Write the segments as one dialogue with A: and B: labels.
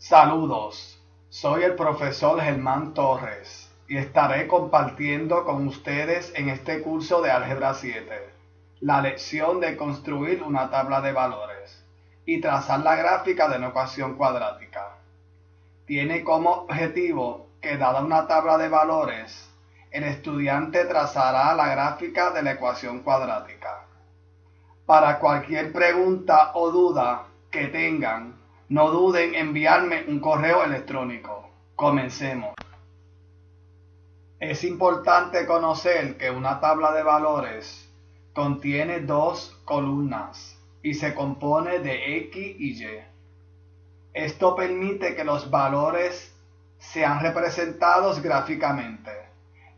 A: Saludos, soy el profesor Germán Torres y estaré compartiendo con ustedes en este curso de Álgebra 7 la lección de construir una tabla de valores y trazar la gráfica de una ecuación cuadrática. Tiene como objetivo que, dada una tabla de valores, el estudiante trazará la gráfica de la ecuación cuadrática. Para cualquier pregunta o duda que tengan, no duden en enviarme un correo electrónico. Comencemos. Es importante conocer que una tabla de valores contiene dos columnas y se compone de X y Y. Esto permite que los valores sean representados gráficamente.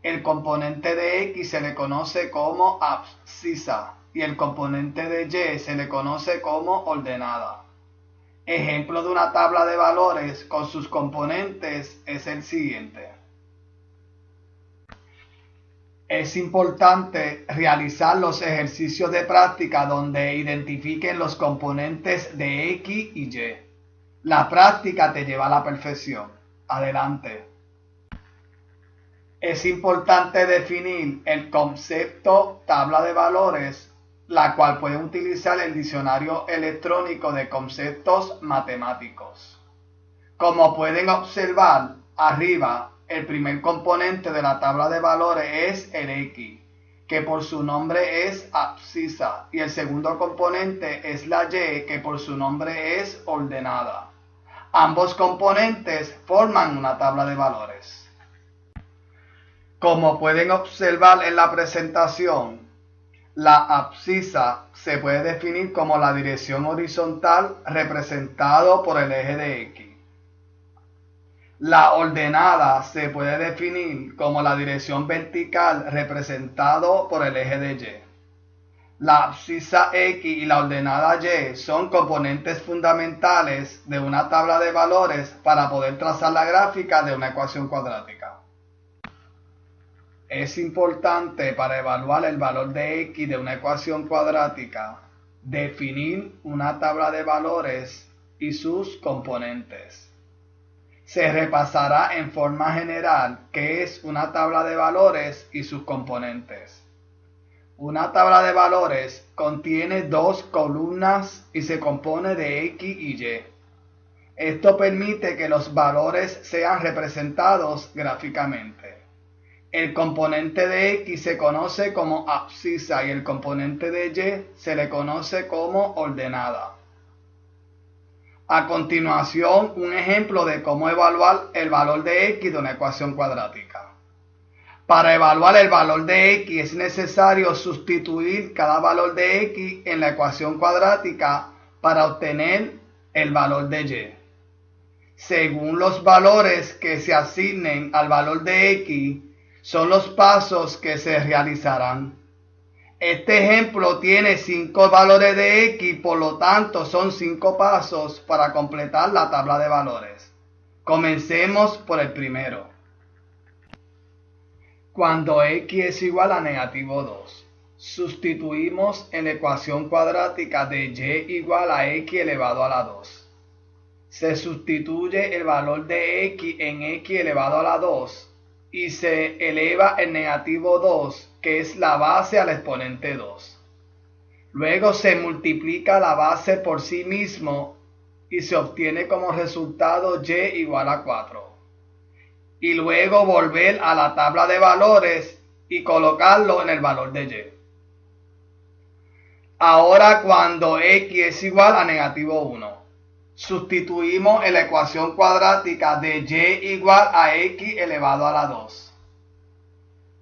A: El componente de X se le conoce como abscisa y el componente de Y se le conoce como ordenada. Ejemplo de una tabla de valores con sus componentes es el siguiente. Es importante realizar los ejercicios de práctica donde identifiquen los componentes de X y Y. La práctica te lleva a la perfección. Adelante. Es importante definir el concepto tabla de valores, la cual puede utilizar el diccionario electrónico de conceptos matemáticos. Como pueden observar arriba, el primer componente de la tabla de valores es el X, que por su nombre es abscisa, y el segundo componente es la Y, que por su nombre es ordenada. Ambos componentes forman una tabla de valores. Como pueden observar en la presentación, la abscisa se puede definir como la dirección horizontal representado por el eje de X. La ordenada se puede definir como la dirección vertical representado por el eje de Y. La abscisa X y la ordenada Y son componentes fundamentales de una tabla de valores para poder trazar la gráfica de una ecuación cuadrática. Es importante para evaluar el valor de X de una ecuación cuadrática definir una tabla de valores y sus componentes. Se repasará en forma general qué es una tabla de valores y sus componentes. Una tabla de valores contiene dos columnas y se compone de X y Y. Esto permite que los valores sean representados gráficamente. El componente de X se conoce como abscisa y el componente de Y se le conoce como ordenada. A continuación, un ejemplo de cómo evaluar el valor de X de una ecuación cuadrática. Para evaluar el valor de X es necesario sustituir cada valor de X en la ecuación cuadrática para obtener el valor de Y. Según los valores que se asignen al valor de X, son los pasos que se realizarán. Este ejemplo tiene 5 valores de X, por lo tanto son 5 pasos para completar la tabla de valores. Comencemos por el primero. Cuando X es igual a -2, sustituimos en la ecuación cuadrática de Y igual a X elevado a la 2. Se sustituye el valor de X en X elevado a la 2 y se eleva el -2, que es la base al exponente 2. Luego se multiplica la base por sí mismo y se obtiene como resultado Y igual a 4. Y luego volver a la tabla de valores y colocarlo en el valor de Y. Ahora, cuando X es igual a -1, sustituimos en la ecuación cuadrática de Y igual a X elevado a la 2.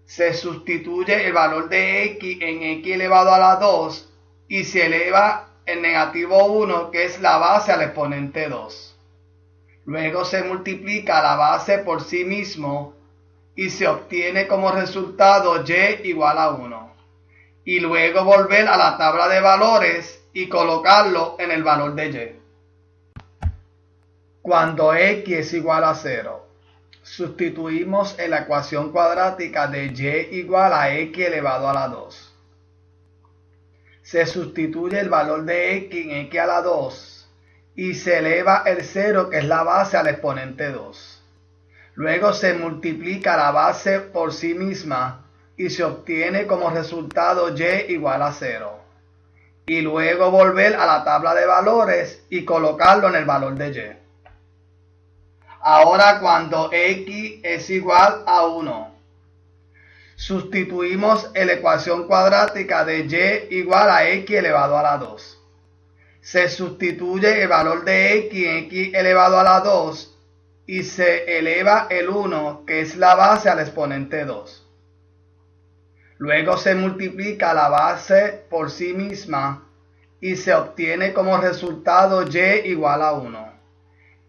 A: Se sustituye el valor de X en X elevado a la 2 y se eleva el -1, que es la base al exponente 2. Luego se multiplica la base por sí mismo y se obtiene como resultado Y igual a 1. Y luego volver a la tabla de valores y colocarlo en el valor de Y. Cuando X es igual a 0, sustituimos en la ecuación cuadrática de Y igual a X elevado a la 2. Se sustituye el valor de X en X a la 2 y se eleva el 0, que es la base, al exponente 2. Luego se multiplica la base por sí misma y se obtiene como resultado y igual a 0. Y luego volver a la tabla de valores y colocarlo en el valor de y. Ahora, cuando x es igual a 1, sustituimos en la ecuación cuadrática de y igual a x elevado a la 2. Se sustituye el valor de x en x elevado a la 2 y se eleva el 1, que es la base, al exponente 2. Luego se multiplica la base por sí misma y se obtiene como resultado y igual a 1.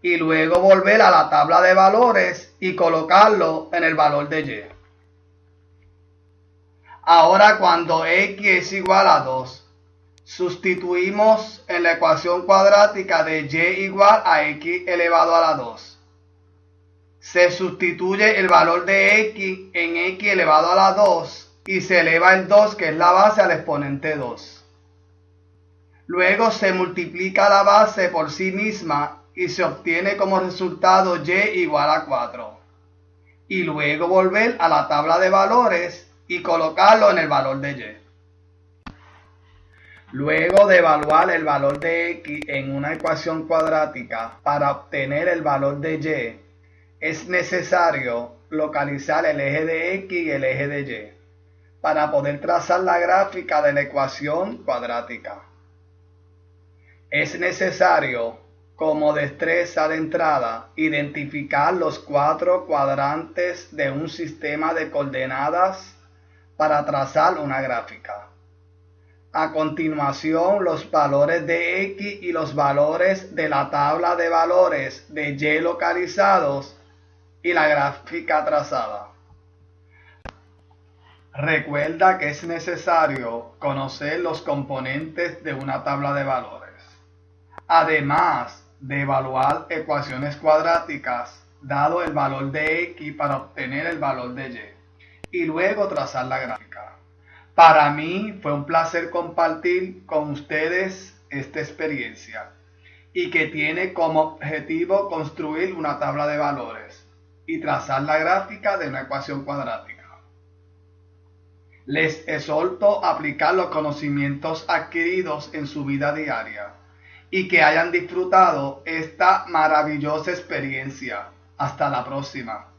A: Y luego volver a la tabla de valores y colocarlo en el valor de y. Ahora, cuando x es igual a 2, sustituimos en la ecuación cuadrática de y igual a x elevado a la 2. Se sustituye el valor de x en x elevado a la 2 y se eleva el 2, que es la base, al exponente 2. Luego se multiplica la base por sí misma y se obtiene como resultado y igual a 4. Y luego volver a la tabla de valores y colocarlo en el valor de y. Luego de evaluar el valor de x en una ecuación cuadrática para obtener el valor de y, es necesario localizar el eje de x y el eje de y para poder trazar la gráfica de la ecuación cuadrática. Es necesario, como destreza de entrada, identificar los 4 cuadrantes de un sistema de coordenadas para trazar una gráfica. A continuación, los valores de x y los valores de la tabla de valores de y localizados y la gráfica trazada. Recuerda que es necesario conocer los componentes de una tabla de valores, además de evaluar ecuaciones cuadráticas dado el valor de x para obtener el valor de y luego trazar la gráfica. Para mí fue un placer compartir con ustedes esta experiencia y que tiene como objetivo construir una tabla de valores y trazar la gráfica de una ecuación cuadrática. Les exhorto a aplicar los conocimientos adquiridos en su vida diaria y que hayan disfrutado esta maravillosa experiencia. Hasta la próxima.